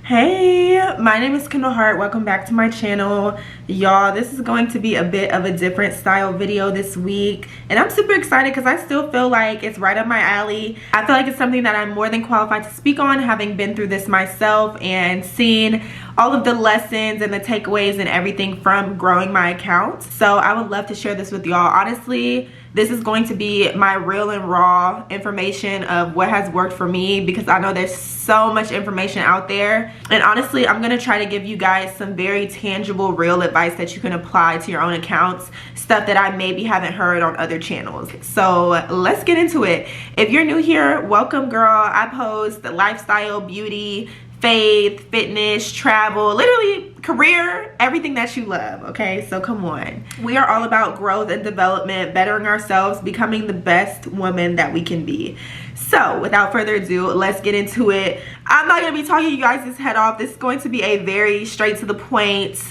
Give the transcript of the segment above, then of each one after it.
Hey, my name is Kendall Hart. Welcome back to my channel. Y'all, this is going to be a bit of a different style video this week, and I'm super excited because I still feel like it's right up my alley. I feel like it's something that I'm more than qualified to speak on, having been through this myself and seen all of the lessons and the takeaways and everything from growing my account. So I would love to share this with y'all. Honestly, this is going to be my real and raw information of what has worked for me, because I know there's so much information out there. And honestly, I'm gonna try to give you guys some very tangible, real advice that you can apply to your own accounts, stuff that I maybe haven't heard on other channels. So let's get into it. If you're new here, welcome, girl. I post lifestyle, beauty, faith, fitness, travel, literally career, everything that you love, okay? So come on. We are all about growth and development, bettering ourselves, becoming the best woman that we can be. So without further ado, let's get into it. I'm not gonna be talking you guys' head off. This is going to be a very straight to the point,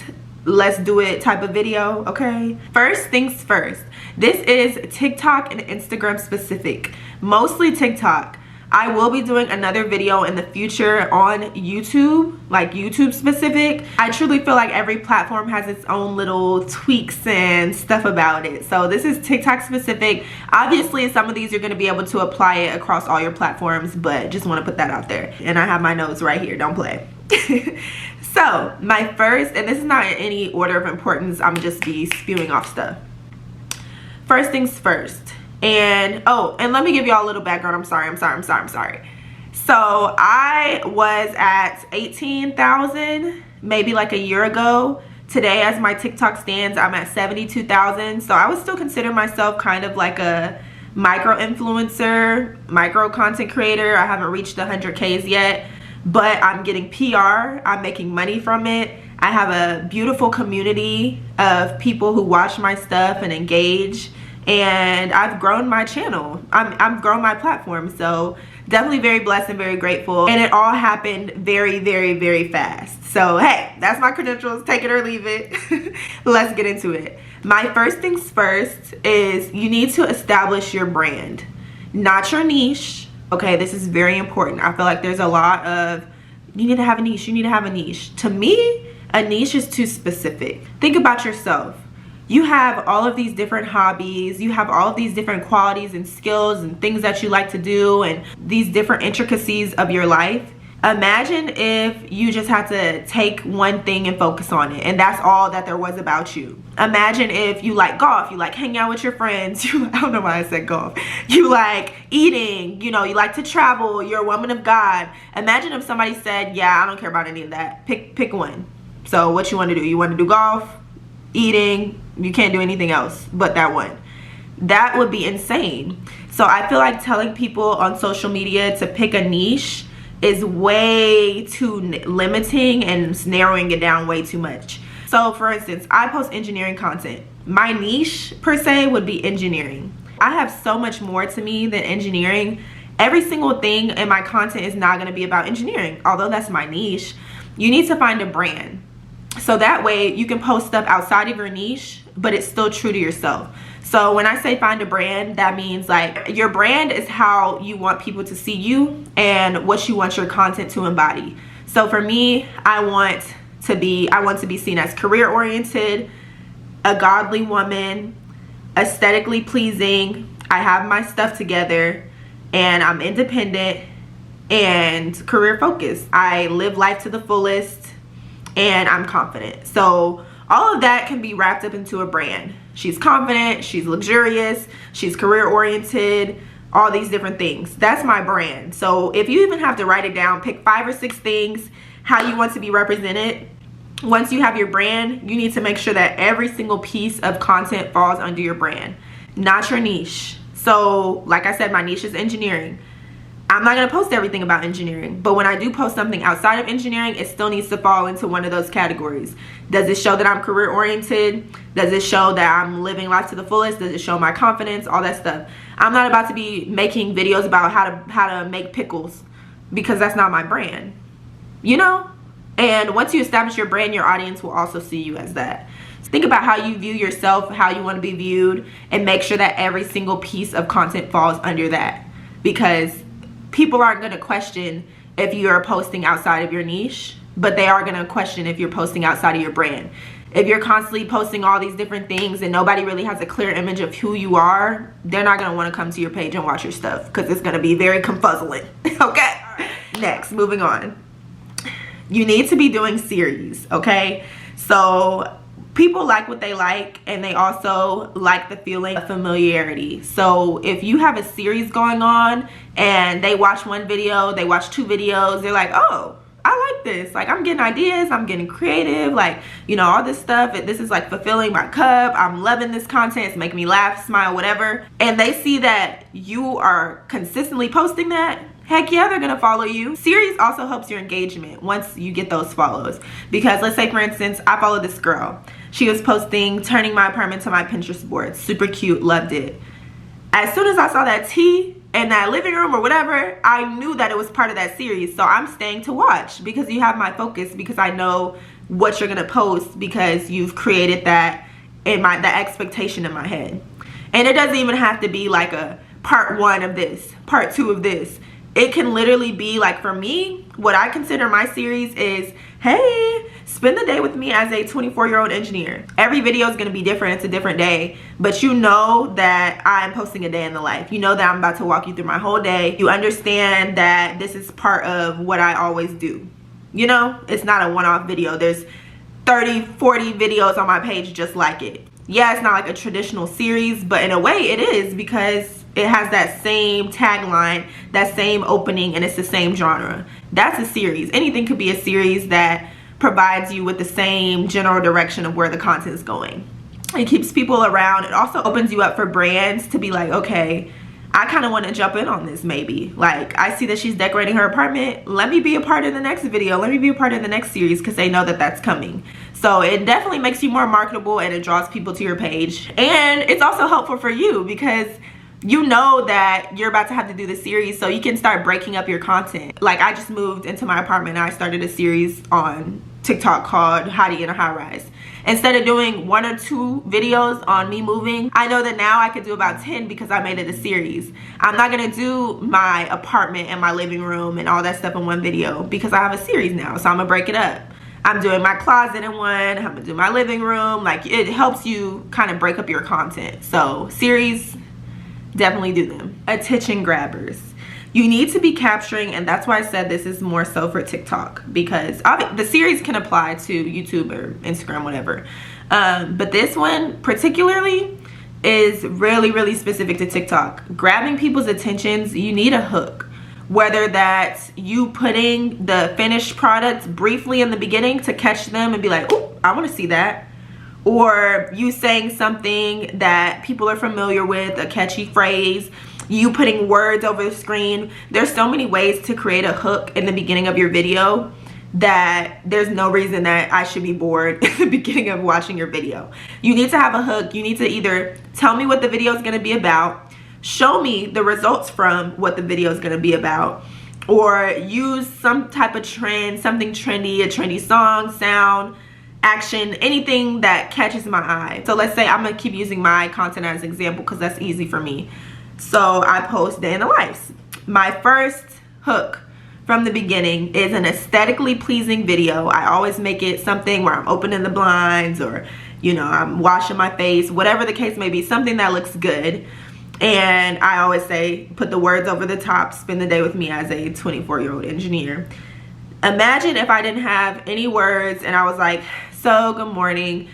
let's do it type of video, okay? First things first, this is TikTok and Instagram specific, mostly TikTok. I will be doing another video in the future on YouTube, like YouTube specific. I truly feel like every platform has its own little tweaks and stuff about it. So this is TikTok specific. Obviously, some of these you're gonna be able to apply it across all your platforms, but just wanna put that out there. And I have my notes right here, don't play. So my first, and this is not in any order of importance, I'm just be spewing off stuff. First things first. And and let me give y'all a little background. I'm sorry. So I was at 18,000 maybe like a year ago. Today, as my TikTok stands, I'm at 72,000. So I would still consider myself kind of like a micro influencer, micro content creator. I haven't reached the 100Ks yet, but I'm getting PR. I'm making money from it. I have a beautiful community of people who watch my stuff and engage. And I've grown my channel. I've grown my platform. So definitely very blessed and very grateful. And it all happened very, very, very fast. So hey, that's my credentials. Take it or leave it. Let's get into it. My first things first is you need to establish your brand, not your niche. Okay, this is very important. I feel like there's a lot of, you need to have a niche, you need to have a niche. To me, a niche is too specific. Think about yourself. You have all of these different hobbies, you have all of these different qualities and skills and things that you like to do and these different intricacies of your life. Imagine if you just had to take one thing and focus on it, and that's all that there was about you. Imagine if you like golf, you like hanging out with your friends, I don't know why I said golf. You like eating, you like to travel, you're a woman of God. Imagine if somebody said, yeah, I don't care about any of that. Pick one. So what you want to do? You want to do golf, eating, you can't do anything else but that one. That would be insane. So I feel like telling people on social media to pick a niche is way too limiting and narrowing it down way too much. So for instance, I post engineering content. My niche per se would be engineering. I have so much more to me than engineering. Every single thing in my content is not going to be about engineering, although that's my niche. You need to find a brand. So that way you can post stuff outside of your niche, but it's still true to yourself. So when I say find a brand, that means like your brand is how you want people to see you and what you want your content to embody. So for me, I want to be seen as career oriented, a godly woman, aesthetically pleasing. I have my stuff together and I'm independent and career focused. I live life to the fullest and I'm confident. So all of that can be wrapped up into a brand. She's confident, she's luxurious, she's career oriented, all these different things. That's my brand. So if you even have to write it down, pick 5 or 6 things, how you want to be represented. Once you have your brand, you need to make sure that every single piece of content falls under your brand, not your niche. So like I said, my niche is engineering. I'm not going to post everything about engineering, but when I do post something outside of engineering, it still needs to fall into one of those categories. Does it show that I'm career oriented? Does it show that I'm living life to the fullest? Does it show my confidence? All that stuff. I'm not about to be making videos about how to make pickles, because that's not my brand, And once you establish your brand, your audience will also see you as that. So think about how you view yourself, how you want to be viewed, and make sure that every single piece of content falls under that, because people aren't going to question if you're posting outside of your niche. but they are gonna question if you're posting outside of your brand. If you're constantly posting all these different things and nobody really has a clear image of who you are, they're not gonna wanna come to your page and watch your stuff because it's gonna be very confuzzling. Okay, next, moving on. You need to be doing series, okay? So people like what they like, and they also like the feeling of familiarity. So if you have a series going on and they watch one video, they watch 2 videos, they're like, oh, I like this. Like, I'm getting ideas, I'm getting creative, like, you know, all this stuff. This is like fulfilling my cup. I'm loving this content. It's making me laugh, smile, whatever. And they see that you are consistently posting that, heck yeah, they're gonna follow you. Series also helps your engagement once you get those follows. Because let's say, for instance, I follow this girl. She was posting turning my apartment to my Pinterest board. Super cute, loved it. As soon as I saw that tea in that living room or whatever, I knew that it was part of that series. So I'm staying to watch because you have my focus, because I know what you're gonna post, because you've created that in the expectation in my head. And it doesn't even have to be like a part 1 of this, part 2 of this. It can literally be like, for me, what I consider my series is, hey, spend the day with me as a 24-year-old engineer. Every video is going to be different. It's a different day, but you know that I'm posting a day in the life. You know that I'm about to walk you through my whole day. You understand that this is part of what I always do. You know, it's not a one-off video. There's 30, 40 videos on my page just like it. Yeah, it's not like a traditional series, but in a way it is, because it has that same tagline, that same opening, and it's the same genre. That's a series. Anything could be a series that provides you with the same general direction of where the content is going. It keeps people around. It also opens you up for brands to be like, okay, I kind of want to jump in on this maybe. Like, I see that she's decorating her apartment. Let me be a part of the next video. Let me be a part of the next series, because they know that that's coming. So it definitely makes you more marketable, and it draws people to your page. And it's also helpful for you because you know that you're about to have to do the series, so you can start breaking up your content. Like, I just moved into my apartment and I started a series on TikTok called How to Get a High Rise. Instead of doing 1 or 2 videos on me moving, I know that now I could do about 10 because I made it a series. I'm not gonna do my apartment and my living room and all that stuff in 1 video because I have a series now, so I'm gonna break it up. I'm doing my closet in 1, I'm gonna do my living room. Like, it helps you kind of break up your content. So series, definitely do them. Attention grabbers. You need to be capturing, and that's why I said this is more so for TikTok, because the series can apply to YouTube or Instagram, whatever. But this one particularly is really, really specific to TikTok. Grabbing people's attentions, you need a hook. Whether that's you putting the finished product briefly in the beginning to catch them and be like, oh, I want to see that. Or you saying something that people are familiar with, a catchy phrase, you putting words over the screen. There's so many ways to create a hook in the beginning of your video that there's no reason that I should be bored in the beginning of watching your video. You need to have a hook. You need to either tell me what the video is going to be about, show me the results from what the video is going to be about, or use some type of trend, something trendy, a trendy song, sound, action, anything that catches my eye. So let's say I'm gonna keep using my content as an example because that's easy for me. So I post day in the life. My first hook from the beginning is an aesthetically pleasing video. I always make it something where I'm opening the blinds, or, you know, I'm washing my face, whatever the case may be, something that looks good. And I always say, put the words over the top, spend the day with me as a 24-year-old engineer. Imagine if I didn't have any words and I was like, so good morning.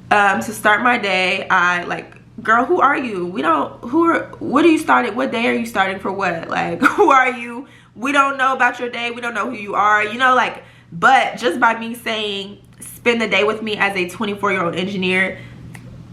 To start my day, I like, girl, who are you? What are you starting? What day are you starting for what? Like, who are you? We don't know about your day. We don't know who you are, you know, like, but just by me saying, spend the day with me as a 24-year-old engineer,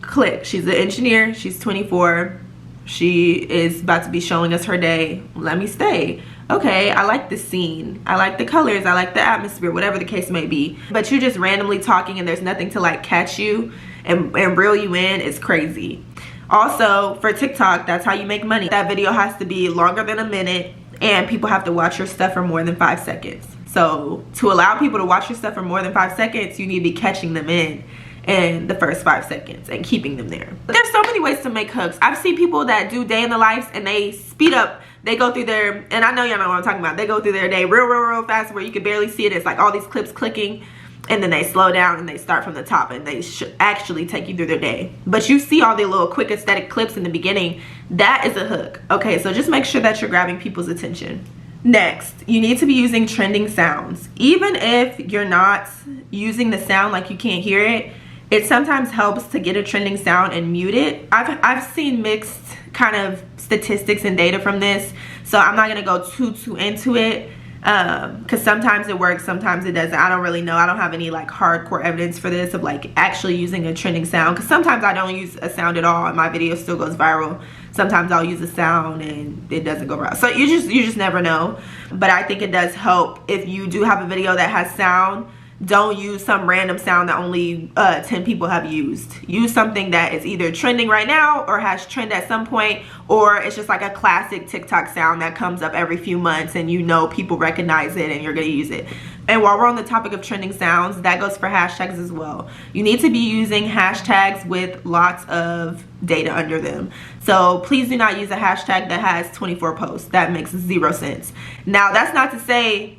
click. She's an engineer. She's 24. She is about to be showing us her day. Let me stay. Okay, I like the scene, I like the colors, I like the atmosphere, whatever the case may be. But you're just randomly talking and there's nothing to like catch you and reel you in. It's crazy. Also, for TikTok, that's how you make money. That video has to be longer than a minute, and people have to watch your stuff for more than 5 seconds. So to allow people to watch your stuff for more than 5 seconds, you need to be catching them in. in the first 5 seconds and keeping them there. But there's so many ways to make hooks. I've seen people that do day in the lives and they speed up. They go through their, and I know y'all know what I'm talking about. They go through their day real fast where you can barely see it. It's like all these clips clicking, and then they slow down and they start from the top, and they should actually take you through their day. But you see all the little quick aesthetic clips in the beginning. That is a hook. Okay, so just make sure that you're grabbing people's attention. Next, you need to be using trending sounds. Even if you're not using the sound, like you can't hear it, it sometimes helps to get a trending sound and mute it. I've seen mixed kind of statistics and data from this, so I'm not gonna go too into it, because sometimes it works, sometimes it doesn't. I don't really know. I don't have any like hardcore evidence for this of like actually using a trending sound, because sometimes I don't use a sound at all and my video still goes viral. Sometimes I'll use a sound and it doesn't go viral. So you just never know. But I think it does help if you do have a video that has sound. Don't use some random sound that only 10 people have used. Use something that is either trending right now or has trend at some point, or it's just like a classic TikTok sound that comes up every few months and you know people recognize it and you're gonna use it. And while we're on the topic of trending sounds, that goes for hashtags as well. You need to be using hashtags with lots of data under them. So please do not use a hashtag that has 24 posts. That makes 0 sense. Now, that's not to say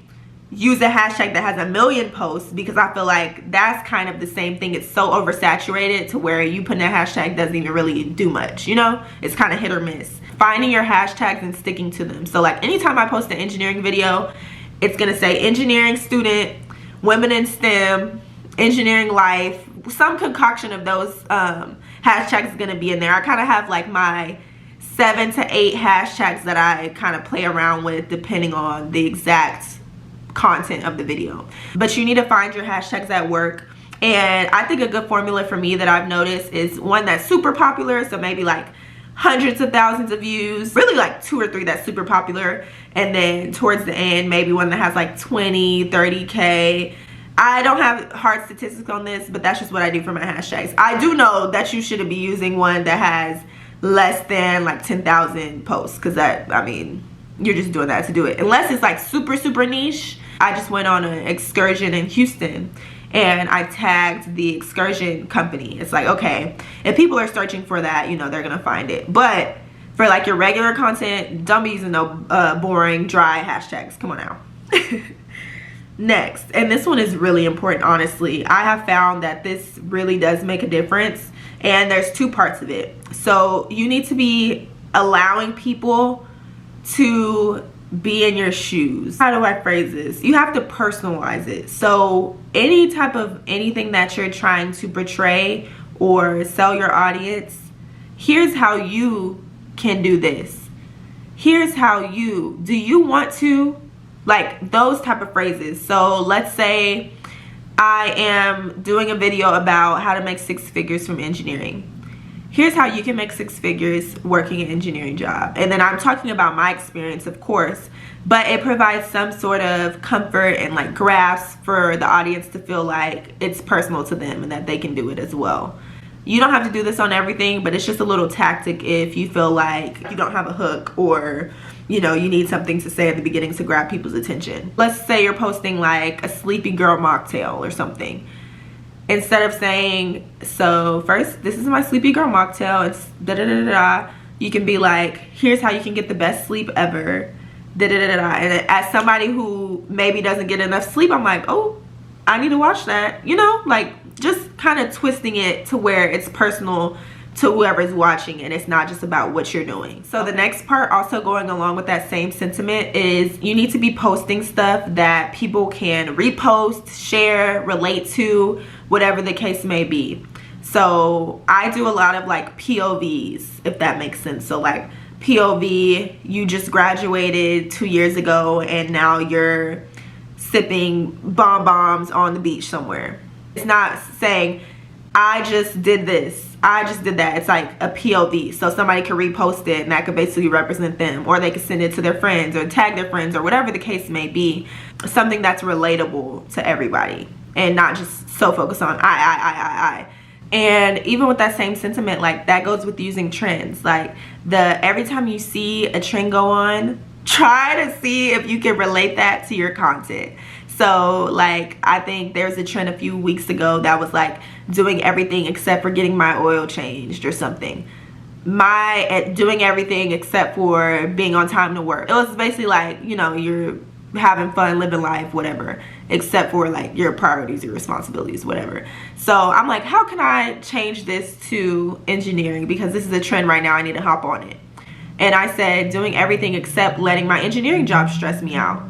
use a hashtag that has 1 million posts, because I feel like that's kind of the same thing. It's so oversaturated to where you putting a hashtag doesn't even really do much, you know? It's kind of hit or miss. Finding your hashtags and sticking to them. So like anytime I post an engineering video, it's gonna say engineering student, women in STEM, engineering life. Some concoction of those hashtags is gonna be in there. I kind of have like my 7 to 8 hashtags that I kind of play around with depending on the exact content of the video. But you need to find your hashtags that work. And I think a good formula for me that I've noticed is one that's super popular, so maybe like hundreds of thousands of views, really like 2 or 3 that's super popular, and then towards the end maybe one that has like 20, 30K. I don't have hard statistics on this, but that's just what I do for my hashtags. I do know that you shouldn't be using one that has less than like 10,000 posts, because that, I mean, you're just doing that to do it. Unless it's like super niche. I just went on an excursion in Houston and I tagged the excursion company. It's like, okay, if people are searching for that, you know, they're gonna find it. But for like your regular content, don't be using no boring, dry hashtags. Come on now. Next, and this one is really important, honestly. I have found that this really does make a difference, and there's 2 parts of it. So you need to be allowing people to be in your shoes. How do I phrase this? You have to personalize it. So any type of anything that you're trying to portray or sell your audience, here's how you can do this. Here's how you, do you want to, like those type of phrases. So let's say I am doing a video about how to make 6 figures from engineering. Here's how you can make 6 figures working an engineering job. And then I'm talking about my experience, of course, but it provides some sort of comfort and like grasp for the audience to feel like it's personal to them and that they can do it as well. You don't have to do this on everything, but it's just a little tactic if you feel like you don't have a hook, or you know, you need something to say at the beginning to grab people's attention. Let's say you're posting like a sleepy girl mocktail or something. Instead of saying, so first, this is my sleepy girl mocktail, it's da da da da da, you can be like, here's how you can get the best sleep ever, da da da da da. And as somebody who maybe doesn't get enough sleep, I'm like, oh, I need to watch that, you know, like just kind of twisting it to where it's personal to whoever's watching and it's not just about what you're doing. So the next part, also going along with that same sentiment, is you need to be posting stuff that people can repost, share, relate to, whatever the case may be. So I do a lot of like POVs, if that makes sense. So like POV, you just graduated 2 years ago and now you're sipping bombs on the beach somewhere. It's not saying I just did this, I just did that. It's like a POV, so somebody could repost it and that could basically represent them, or they could send it to their friends or tag their friends or whatever the case may be. Something that's relatable to everybody and not just so focused on I. And even with that same sentiment, like that goes with using trends. Like every time you see a trend go on, try to see if you can relate that to your content. So like I think there's a trend a few weeks ago that was like doing everything except for getting my oil changed or something. Doing everything except for being on time to work. It was basically like, you know, you're having fun, living life, whatever, except for like your priorities, your responsibilities, whatever. So I'm like, how can I change this to engineering? Because this is a trend right now, I need to hop on it. And I said doing everything except letting my engineering job stress me out.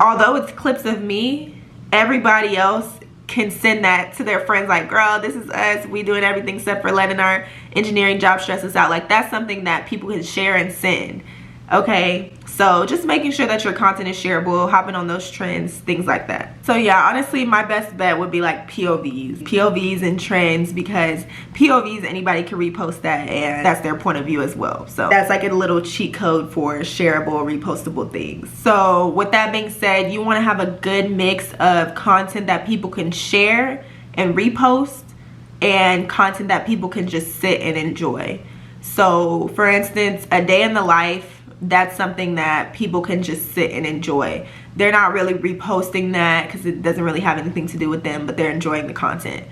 Although it's clips of me, everybody else can send that to their friends like, girl, this is us, we doing everything except for letting our engineering job stress us out. Like that's something that people can share and send. Okay, so just making sure that your content is shareable, hopping on those trends, things like that. So yeah, honestly, my best bet would be like POVs and trends, because POVs, anybody can repost that and that's their point of view as well. So that's like a little cheat code for shareable, repostable things. So with that being said, you want to have a good mix of content that people can share and repost and content that people can just sit and enjoy. So for instance, a day in the life, that's something that people can just sit and enjoy. They're not really reposting that because it doesn't really have anything to do with them, but they're enjoying the content.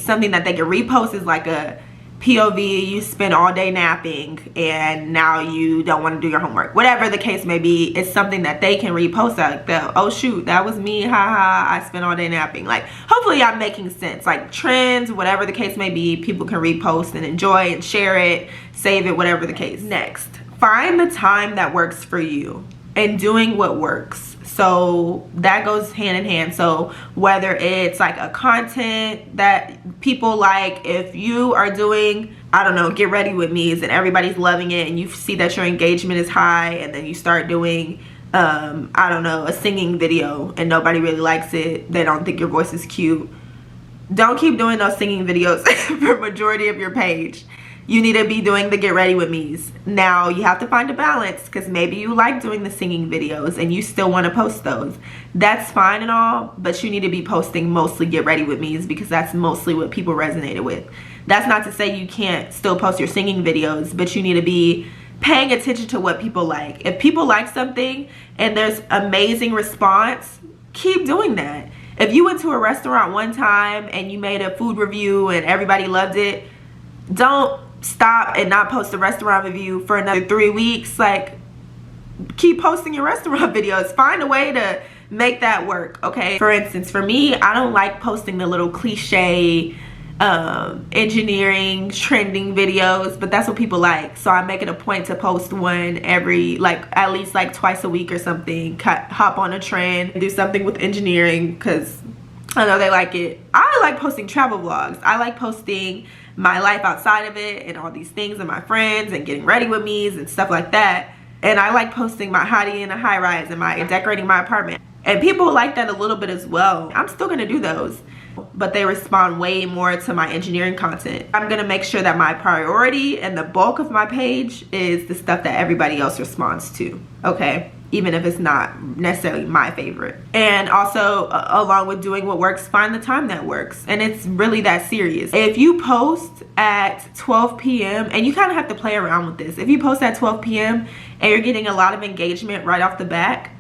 Something that they can repost is like a POV, you spend all day napping and now you don't want to do your homework. Whatever the case may be, it's something that they can repost, like oh shoot, that was me, haha, I spent all day napping. Like hopefully I'm making sense. Like trends, whatever the case may be, people can repost and enjoy and share it, save it, whatever the case. Next, find the time that works for you and doing what works. So that goes hand in hand. So whether it's like a content that people like, if you are doing, I don't know, get ready with me's and everybody's loving it and you see that your engagement is high, and then you start doing I don't know, a singing video and nobody really likes it, they don't think your voice is cute, don't keep doing those singing videos for majority of your page. You need to be doing the get ready with me's. Now you have to find a balance, because maybe you like doing the singing videos and you still want to post those. That's fine and all, but you need to be posting mostly get ready with me's, because that's mostly what people resonated with. That's not to say you can't still post your singing videos, but you need to be paying attention to what people like. If people like something and there's amazing response, keep doing that. If you went to a restaurant one time and you made a food review and everybody loved it, don't stop and not post a restaurant review for another 3 weeks. Like, keep posting your restaurant videos. Find a way to make that work, okay? For instance, for me, I don't like posting the little cliche engineering trending videos, but that's what people like. So I make it a point to post one every, like, at least like twice a week or something. Hop on a trend, do something with engineering, because I know they like it. I like posting travel vlogs. I like posting my life outside of it and all these things and my friends and getting ready with me's and stuff like that. And I like posting my hottie in a high rise and my decorating my apartment. And people like that a little bit as well. I'm still gonna do those, but they respond way more to my engineering content. I'm gonna make sure that my priority and the bulk of my page is the stuff that everybody else responds to, okay? Even if it's not necessarily my favorite. And also, along with doing what works, find the time that works. And it's really that serious. If you post at 12 p.m., and you kind of have to play around with this. If you post at 12 p.m. and you're getting a lot of engagement right off the bat,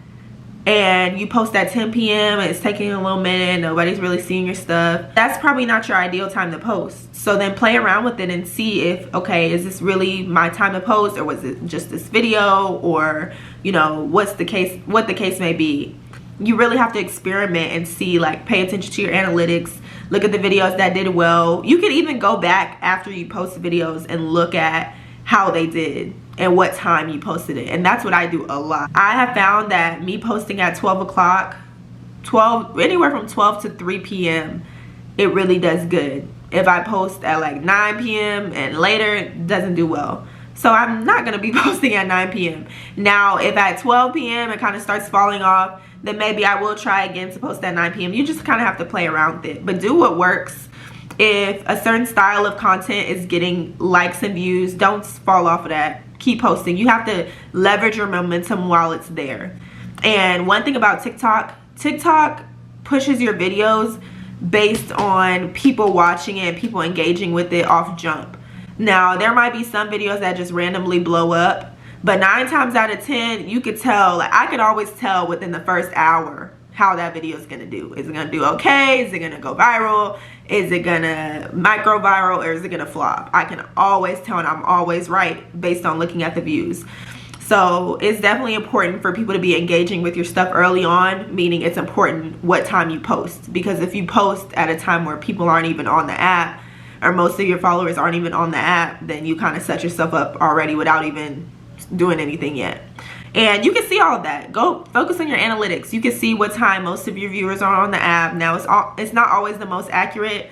and you post at 10 p.m. and it's taking a little minute, nobody's really seeing your stuff, that's probably not your ideal time to post. So then play around with it and see if, okay, is this really my time to post, or was it just this video, or, you know, what the case may be. You really have to experiment and see, like, pay attention to your analytics, look at the videos that did well. You can even go back after you post videos and look at how they did and what time you posted it. And that's what I do a lot. I have found that me posting at 12 o'clock, anywhere from 12 to 3 p.m., it really does good. If I post at like 9 p.m. and later, it doesn't do well. So I'm not gonna be posting at 9 p.m. Now, if at 12 p.m. it kind of starts falling off, then maybe I will try again to post at 9 p.m. You just kind of have to play around with it, but do what works. If a certain style of content is getting likes and views, don't fall off of that. Keep posting. You have to leverage your momentum while it's there. And one thing about TikTok pushes your videos based on people watching it and people engaging with it off jump. Now, there might be some videos that just randomly blow up, but 9 times out of 10, you could tell, like, I could always tell within the first hour how that video is gonna do. Is it gonna do okay? Is it gonna go viral? Is it gonna micro viral, or is it gonna flop? I can always tell, and I'm always right based on looking at the views. So it's definitely important for people to be engaging with your stuff early on, meaning it's important what time you post, because if you post at a time where people aren't even on the app, or most of your followers aren't even on the app, then you kind of set yourself up already without even doing anything yet. And you can see all of that. Go focus on your analytics. You can see what time most of your viewers are on the app. Now it's not always the most accurate,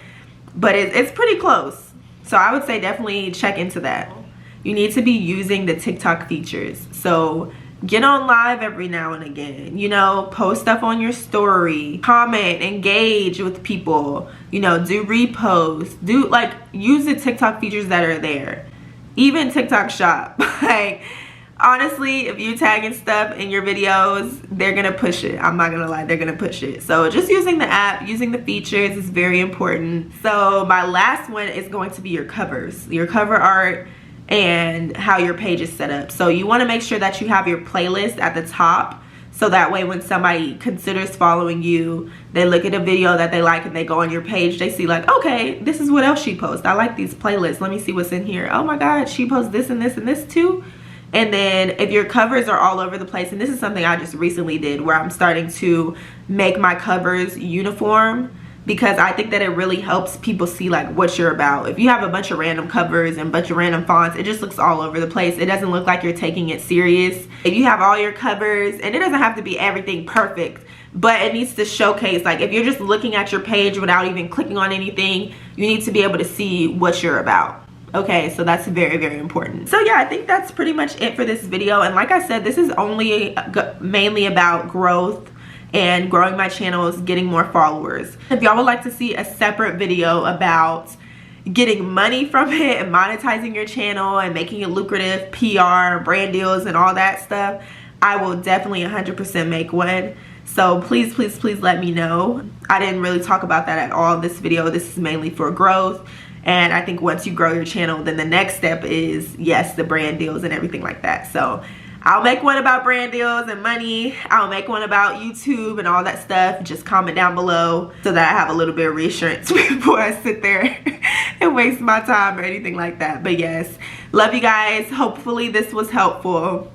but it's pretty close. So I would say definitely check into that. You need to be using the TikTok features. So get on live every now and again, you know, post stuff on your story, comment, engage with people, you know, do reposts, use the TikTok features that are there. Even TikTok shop. Like, honestly, if you tagging stuff in your videos, they're gonna push it. I'm not gonna lie, they're gonna push it. So just using the app, using the features is very important. So my last one is going to be your covers, your cover art, and how your page is set up. So you want to make sure that you have your playlist at the top, so that way when somebody considers following you, they look at a video that they like and they go on your page, they see like, okay, this is what else she posts. I like these playlists. Let me see what's in here. Oh my god, she posts this and this and this too. And then if your covers are all over the place, and this is something I just recently did, where I'm starting to make my covers uniform, because I think that it really helps people see like what you're about. If you have a bunch of random covers and a bunch of random fonts, it just looks all over the place. It doesn't look like you're taking it serious. If you have all your covers, and it doesn't have to be everything perfect, but it needs to showcase, like if you're just looking at your page without even clicking on anything, you need to be able to see what you're about. Okay, so that's very, very important. So yeah, I think that's pretty much it for this video. And like I said, this is only mainly about growth and growing my channels, getting more followers. If y'all would like to see a separate video about getting money from it and monetizing your channel and making it lucrative, PR, brand deals, and all that stuff, I will definitely 100% make one. So please, please, please let me know. I didn't really talk about that at all in this video. This is mainly for growth. And I think once you grow your channel, then the next step is, yes, the brand deals and everything like that. So I'll make one about brand deals and money. I'll make one about YouTube and all that stuff. Just comment down below so that I have a little bit of reassurance before I sit there and waste my time or anything like that. But yes, love you guys. Hopefully this was helpful.